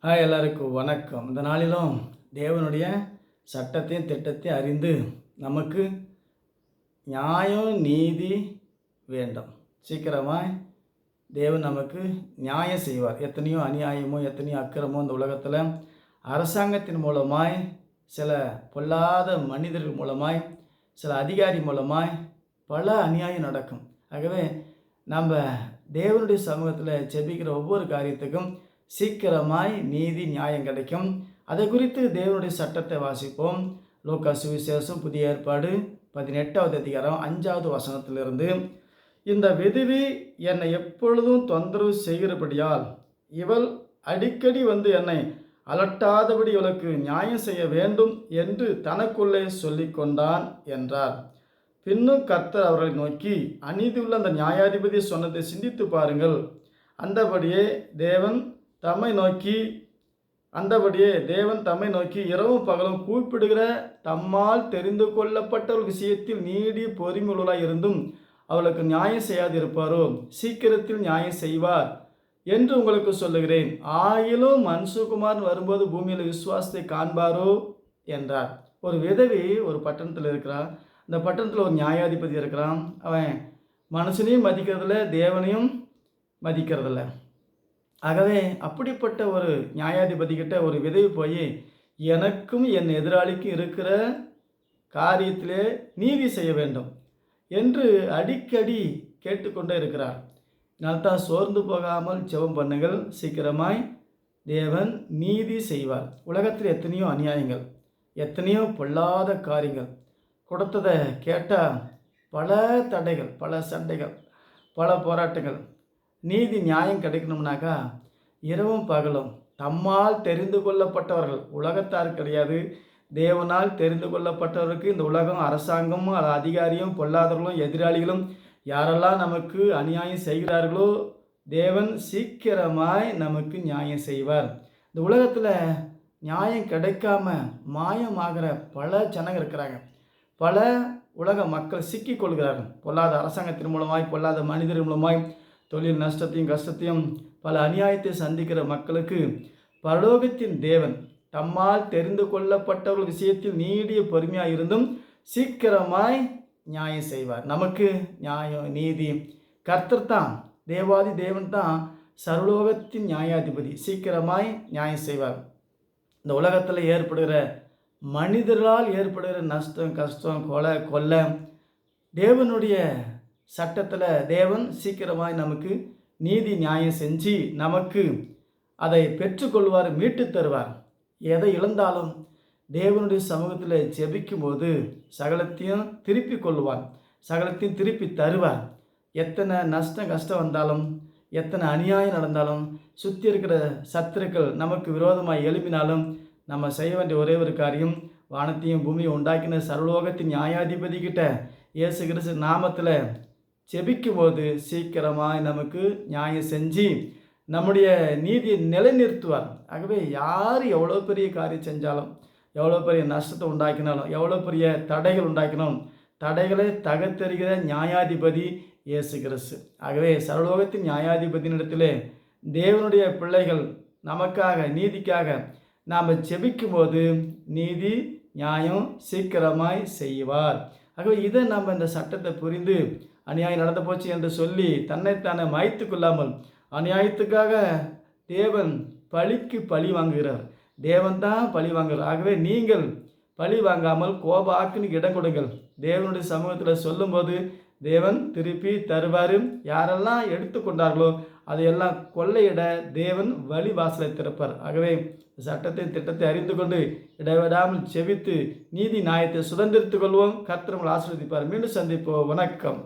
எல்லாருக்கும் வணக்கம். இந்த நாளிலும் தேவனுடைய சட்டத்தையும் திட்டத்தையும் அறிந்து நமக்கு நியாயம் நீதி வேண்டும். சீக்கிரமாய் தேவன் நமக்கு நியாயம் செய்வார். எத்தனையோ அநியாயமோ எத்தனையோ அக்கிரமோ இந்த உலகத்தில் அரசாங்கத்தின் மூலமாய், சில பொல்லாத மனிதர்கள் மூலமாய், சில அதிகாரி மூலமாய் பல அநியாயம் நடக்கும். ஆகவே நம்ம தேவனுடைய சமூகத்தில் ஜெபிக்கிற ஒவ்வொரு காரியத்துக்கும் சீக்கிரமாய் நீதி நியாயம் கிடைக்கும். அதை குறித்து தேவனுடைய சட்டத்தை வாசிப்போம். லூக்கா சுவிசேஷம் புதிய ஏற்பாடு 18வது அதிகாரம் 5வது வசனத்திலிருந்து, இந்த விதவி என்னை எப்பொழுதும் தொந்தரவு செய்கிறபடியால் இவள் அடிக்கடி வந்து என்னை அலட்டாதபடி இவளுக்கு நியாயம் செய்ய வேண்டும் என்று தனக்குள்ளே சொல்லி கொண்டான் என்றார். பின்னும் கர்த்தர் அவர்களை நோக்கி, அநீதியுள்ள அந்த நியாயாதிபதி சொன்னதை சிந்தித்து பாருங்கள். அந்தபடியே தேவன் தம்மை நோக்கி இரவும் பகலும் கூப்பிடுகிற தம்மால் தெரிந்து கொள்ளப்பட்ட ஒரு விஷயத்தில் நீடி பொறுமையுள்ளவராய் இருந்தும் அவளுக்கு நியாயம் செய்யாதிருப்பாரோ? சீக்கிரத்தில் நியாயம் செய்வார் என்று உங்களுக்கு சொல்லுகிறேன். ஆயிலும் மனுஷகுமாரன் வரும்போது பூமியில் விசுவாசத்தை காண்பாரோ என்றார். ஒரு விதவி ஒரு பட்டணத்தில் இருக்கிறான். அந்த பட்டணத்தில் ஒரு நியாயாதிபதி இருக்கிறான். அவன் மனுஷனையும் மதிக்கிறதில்ல, தேவனையும் மதிக்கிறதில்ல. ஆகவே அப்படிப்பட்ட ஒரு நியாயாதிபதிக்கிட்ட ஒரு விதவி போய், எனக்கும் என் எதிராளிக்கும் இருக்கிற காரியத்திலே நீதி செய்ய வேண்டும் என்று அடிக்கடி கேட்டுக்கொண்டே இருக்கிறார். அதனால்தான் சோர்ந்து போகாமல் ஜெபம் பண்ணுங்கள், சீக்கிரமாய் தேவன் நீதி செய்வார். உலகத்தில் எத்தனையோ அநியாயங்கள், எத்தனையோ பொல்லாத காரியங்கள், கொடுத்ததை கேட்டால் பல தடைகள், பல சண்டைகள், பல போராட்டங்கள். நீதி நியாயம் கிடைக்கணும்னாக்கா இரவும் பகலும் தம்மால் தெரிந்து கொள்ளப்பட்டவர்கள், உலகத்தார் கிடையாது, தேவனால் தெரிந்து கொள்ளப்பட்டவருக்கு இந்த உலகம், அரசாங்கமும் அதிகாரியும் பொல்லாதவர்களும் எதிராளிகளும் யாரெல்லாம் நமக்கு அநியாயம் செய்கிறார்களோ தேவன் சீக்கிரமாய் நமக்கு நியாயம் செய்வார். இந்த உலகத்தில் நியாயம் கிடைக்காம மாயமாகிற பல ஜனங்க இருக்கிறாங்க. பல உலக மக்கள் சிக்கி கொள்கிறார்கள். பொல்லாத அரசாங்கத்தின் மூலமாய், பொல்லாத மனிதர்கள் மூலமாய் தொழில் நஷ்டத்தையும் கஷ்டத்தையும் பல அநியாயத்தை சந்திக்கிற மக்களுக்கு பரலோகத்தின் தேவன் தம்மால் தெரிந்து கொள்ளப்பட்டவர்கள் விஷயத்தில் நீடிய பொறுமையாக இருந்தும் சீக்கிரமாய் நியாயம் செய்வார். நமக்கு நியாயம் நீதி கர்த்தர் தான், தேவாதி தேவன் தான் சர்வலோகத்தின் நியாயாதிபதி. சீக்கிரமாய் நியாயம் செய்வார். இந்த உலகத்தில் ஏற்படுகிற மனிதர்களால் ஏற்படுகிற நஷ்டம் கஷ்டம் கொலை தேவனுடைய சட்டத்தில் தேவன் சீக்கிரமாய் நமக்கு நீதி நியாயம் செஞ்சு நமக்கு அதை பெற்றுக்கொள்வார், மீட்டு தருவார். எதை இழந்தாலும் தேவனுடைய சமூகத்தில் ஜெபிக்கும் போது சகலத்தையும் திருப்பி கொள்வார், சகலத்தையும் திருப்பி தருவார். எத்தனை நஷ்டம் கஷ்டம் வந்தாலும், எத்தனை அநியாயம் நடந்தாலும், சுற்றி இருக்கிற சத்துருக்கள் நமக்கு விரோதமாக எழுப்பினாலும் நம்ம செய்ய வேண்டிய ஒரே ஒரு காரியம், வானத்தையும் பூமியை உண்டாக்கின சர்வலோகத்தின் நியாயாதிபதி கிட்ட இயேசு கிறிஸ்து நாமத்தில் ஜெபிக்கும் போது சீக்கிரமாய் நமக்கு நியாயம் செஞ்சு நம்முடைய நீதியை நிலைநிறுத்துவார். ஆகவே யார் எவ்வளோ பெரிய காரியம் செஞ்சாலும், எவ்வளோ பெரிய நஷ்டத்தை உண்டாக்கினாலும், எவ்வளோ பெரிய தடைகள் உண்டாக்கினாலும் தடைகளை தகர்த்தெறிகிற நியாயாதிபதி இயேசு கிறிஸ்து. ஆகவே சர்வலோகத்தின் நியாயாதிபதியினிடத்திலே தேவனுடைய பிள்ளைகள் நமக்காக நீதிக்காக நாம் ஜெபிக்கும் போது நீதி நியாயம் சீக்கிரமாய் செய்வார். ஆகவே இதை நம்ம இந்த சட்டத்தை புரிந்து அநியாயம் நடந்து போச்சு என்று சொல்லி தன்னைத்தானே மாய்த்து கொள்ளாமல், அநியாயத்துக்காக தேவன் பழிக்கு பழி வாங்குகிறார், தேவன் தான் பழி வாங்குகிறார். ஆகவே நீங்கள் பழி வாங்காமல் கோபாக்குன்னு இடம் கொடுங்கள். தேவனுடைய சமூகத்தில் சொல்லும்போது தேவன் திருப்பி தருவார். யாரெல்லாம் எடுத்துக்கொண்டார்களோ அதையெல்லாம் கொள்ளையிட தேவன் வழி வாசலை திறப்பார். ஆகவே சட்டத்தை திட்டத்தை அறிந்து கொண்டு இடைவிடாமல் செவித்து நீதி நியாயத்தை சுதந்திரித்துக் கொள்வோம். கர்த்தர் உங்களை ஆசீர்வதிப்பார். மீண்டும் சந்திப்போம். வணக்கம்.